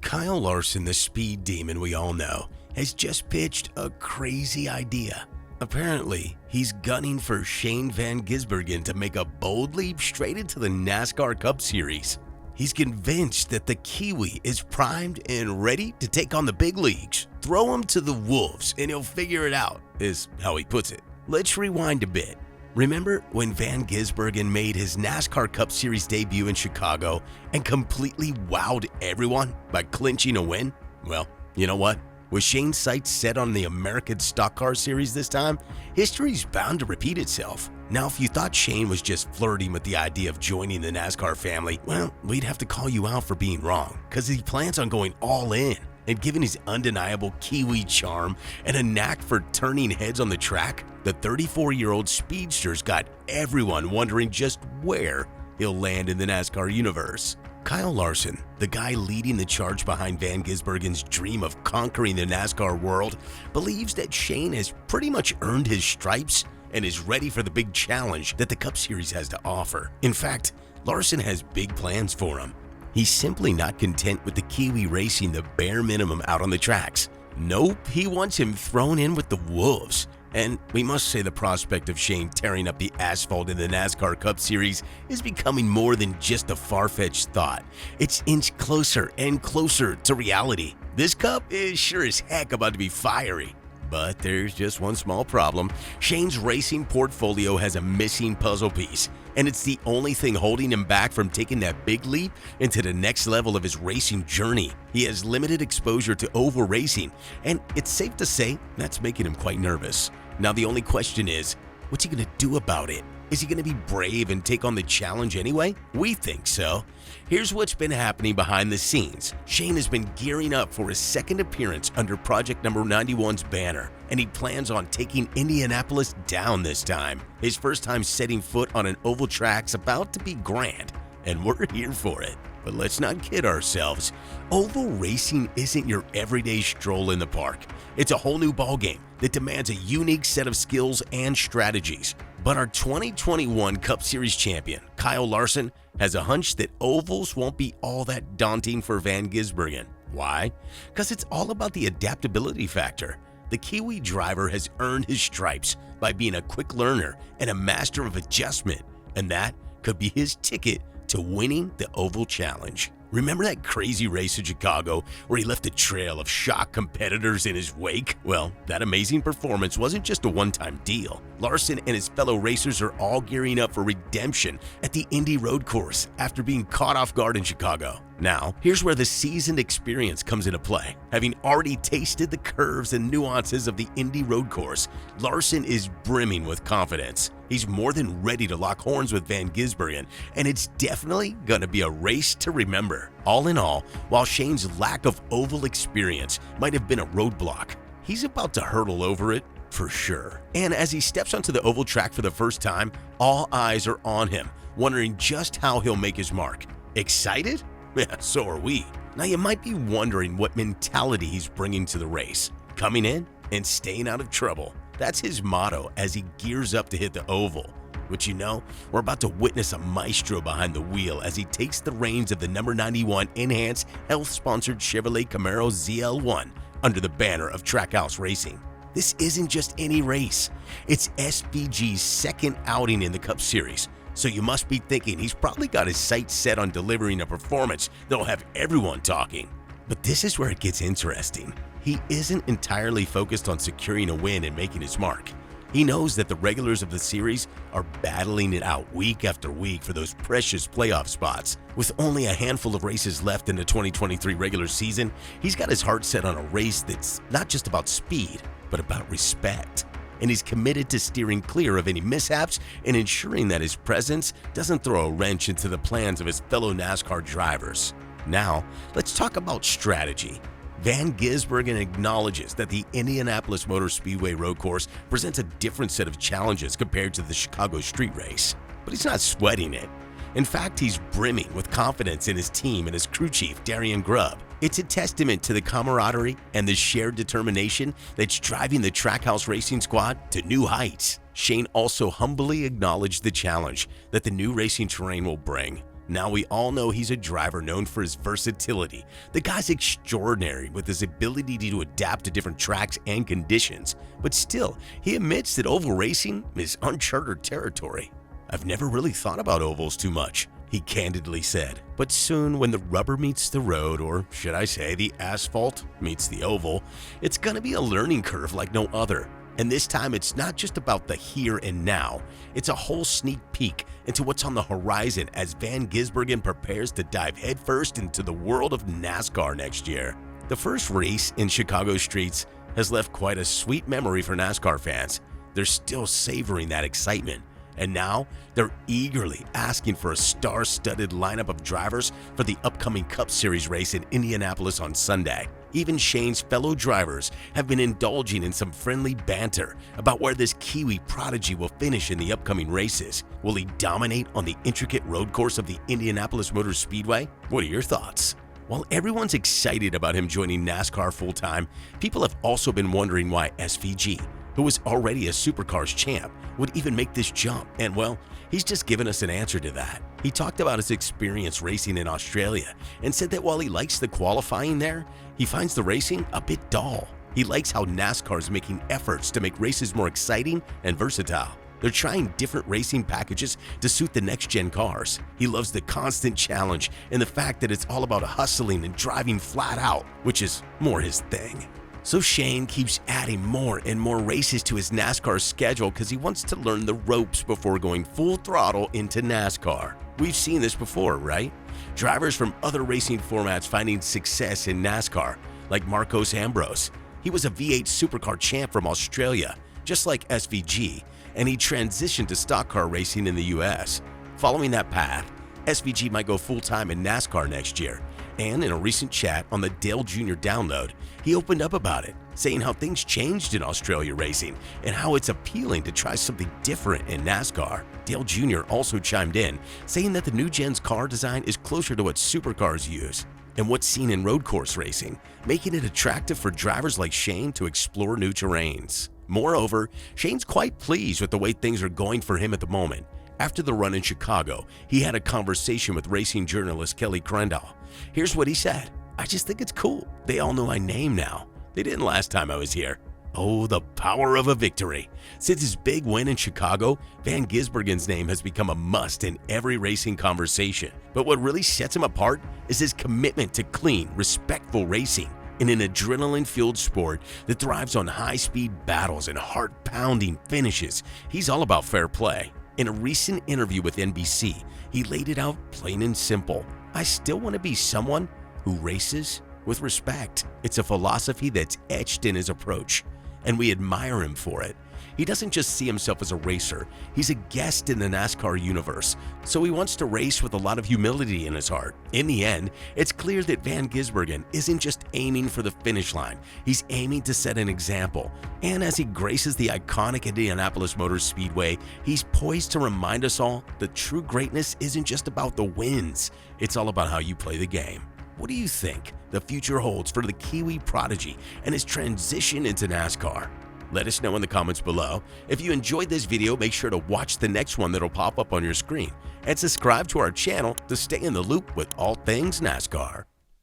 Kyle Larson, the speed demon we all know, has just pitched a crazy idea. Apparently, he's gunning for Shane Van Gisbergen to make a bold leap straight into the NASCAR Cup Series. He's convinced that the Kiwi is primed and ready to take on the big leagues. Throw him to the wolves and he'll figure it out, is how he puts it. Let's rewind a bit. Remember when Van Gisbergen made his NASCAR Cup Series debut in Chicago and completely wowed everyone by clinching a win? Well, you know what? With Shane's sights set on the American Stock Car Series this time, history's bound to repeat itself. Now, if you thought Shane was just flirting with the idea of joining the NASCAR family, well, we'd have to call you out for being wrong, because he plans on going all in. And given his undeniable Kiwi charm and a knack for turning heads on the track, the 34-year-old speedster's got everyone wondering just where he'll land in the NASCAR universe. Kyle Larson, the guy leading the charge behind Van Gisbergen's dream of conquering the NASCAR world, believes that Shane has pretty much earned his stripes and is ready for the big challenge that the Cup Series has to offer. In fact, Larson has big plans for him. He's simply not content with the Kiwi racing the bare minimum out on the tracks. Nope, he wants him thrown in with the wolves. And we must say the prospect of Shane tearing up the asphalt in the NASCAR Cup Series is becoming more than just a far-fetched thought. It's inched closer and closer to reality. This Cup is sure as heck about to be fiery. But there's just one small problem. Shane's racing portfolio has a missing puzzle piece, and it's the only thing holding him back from taking that big leap into the next level of his racing journey. He has limited exposure to oval racing, and it's safe to say that's making him quite nervous. Now the only question is, what's he going to do about it? Is he going to be brave and take on the challenge anyway? We think so. Here's what's been happening behind the scenes. Shane has been gearing up for his second appearance under Project Number 91's banner, and he plans on taking Indianapolis down this time. His first time setting foot on an oval track's about to be grand, and we're here for it. But let's not kid ourselves. Oval racing isn't your everyday stroll in the park. It's a whole new ballgame that demands a unique set of skills and strategies. But our 2021 Cup Series champion, Kyle Larson, has a hunch that ovals won't be all that daunting for Van Gisbergen. Why? Because it's all about the adaptability factor. The Kiwi driver has earned his stripes by being a quick learner and a master of adjustment, and that could be his ticket to winning the Oval Challenge. Remember that crazy race in Chicago where he left a trail of shocked competitors in his wake? Well, that amazing performance wasn't just a one-time deal. Larson and his fellow racers are all gearing up for redemption at the Indy Road Course after being caught off guard in Chicago. Now, here's where the seasoned experience comes into play. Having already tasted the curves and nuances of the Indy Road Course, Larson is brimming with confidence. He's more than ready to lock horns with Van Gisbergen, and it's definitely going to be a race to remember. All in all, while Shane's lack of oval experience might have been a roadblock, he's about to hurdle over it for sure. And as he steps onto the oval track for the first time, all eyes are on him, wondering just how he'll make his mark. Excited? Yeah, so are we. Now you might be wondering what mentality he's bringing to the race. Coming in and staying out of trouble. That's his motto as he gears up to hit the oval. But you know, we're about to witness a maestro behind the wheel as he takes the reins of the number 91 enhanced health-sponsored Chevrolet Camaro ZL1 under the banner of Trackhouse Racing. This isn't just any race. It's SVG's second outing in the Cup Series. So you must be thinking he's probably got his sights set on delivering a performance that'll have everyone talking. But this is where it gets interesting. He isn't entirely focused on securing a win and making his mark. He knows that the regulars of the series are battling it out week after week for those precious playoff spots. With only a handful of races left in the 2023 regular season, he's got his heart set on a race that's not just about speed, but about respect. And he's committed to steering clear of any mishaps and ensuring that his presence doesn't throw a wrench into the plans of his fellow NASCAR drivers. Now, let's talk about strategy. Van Gisbergen acknowledges that the Indianapolis Motor Speedway road course presents a different set of challenges compared to the Chicago street race, but he's not sweating it. In fact, he's brimming with confidence in his team and his crew chief, Darian Grubb. It's a testament to the camaraderie and the shared determination that's driving the Trackhouse Racing squad to new heights. Shane also humbly acknowledged the challenge that the new racing terrain will bring. Now we all know he's a driver known for his versatility. The guy's extraordinary with his ability to adapt to different tracks and conditions, but still, he admits that oval racing is uncharted territory. "I've never really thought about ovals too much," he candidly said. But soon, when the rubber meets the road, or should I say the asphalt meets the oval, it's gonna be a learning curve like no other. And this time, it's not just about the here and now. It's a whole sneak peek into what's on the horizon as Van Gisbergen prepares to dive headfirst into the world of NASCAR next year. The first race in Chicago streets has left quite a sweet memory for NASCAR fans. They're still savoring that excitement. And now, they're eagerly asking for a star-studded lineup of drivers for the upcoming Cup Series race in Indianapolis on Sunday. Even Shane's fellow drivers have been indulging in some friendly banter about where this Kiwi prodigy will finish in the upcoming races. Will he dominate on the intricate road course of the Indianapolis Motor Speedway? What are your thoughts? While everyone's excited about him joining NASCAR full-time, people have also been wondering why SVG, who was already a Supercars champ, would even make this jump. And well, he's just given us an answer to that. He talked about his experience racing in Australia and said that while he likes the qualifying there, he finds the racing a bit dull. He likes how NASCAR is making efforts to make races more exciting and versatile. They're trying different racing packages to suit the next-gen cars. He loves the constant challenge and the fact that it's all about hustling and driving flat out, which is more his thing. So Shane keeps adding more and more races to his NASCAR schedule because he wants to learn the ropes before going full throttle into NASCAR. We've seen this before, right? Drivers from other racing formats finding success in NASCAR, like Marcos Ambrose. He was a V8 Supercar champ from Australia, just like SVG, and he transitioned to stock car racing in the US. Following that path, SVG might go full-time in NASCAR next year. And in a recent chat on the Dale Jr. download, he opened up about it, saying how things changed in Australia racing and how it's appealing to try something different in NASCAR. Dale Jr. also chimed in, saying that the new gen's car design is closer to what supercars use and what's seen in road course racing, making it attractive for drivers like Shane to explore new terrains. Moreover, Shane's quite pleased with the way things are going for him at the moment. After the run in Chicago, he had a conversation with racing journalist Kelly Crandall. Here's what he said. "I just think it's cool. They all know my name now. They didn't last time I was here." Oh, the power of a victory. Since his big win in Chicago, Van Gisbergen's name has become a must in every racing conversation. But what really sets him apart is his commitment to clean, respectful racing. In an adrenaline-fueled sport that thrives on high-speed battles and heart-pounding finishes, he's all about fair play. In a recent interview with NBC, he laid it out plain and simple. "I still want to be someone who races with respect." It's a philosophy that's etched in his approach, and we admire him for it. He doesn't just see himself as a racer, he's a guest in the NASCAR universe, so he wants to race with a lot of humility in his heart. In the end, it's clear that Van Gisbergen isn't just aiming for the finish line, he's aiming to set an example. And as he graces the iconic Indianapolis Motor Speedway, he's poised to remind us all that true greatness isn't just about the wins, it's all about how you play the game. What do you think the future holds for the Kiwi prodigy and his transition into NASCAR? Let us know in the comments below. If you enjoyed this video, make sure to watch the next one that'll pop up on your screen and subscribe to our channel to stay in the loop with all things NASCAR.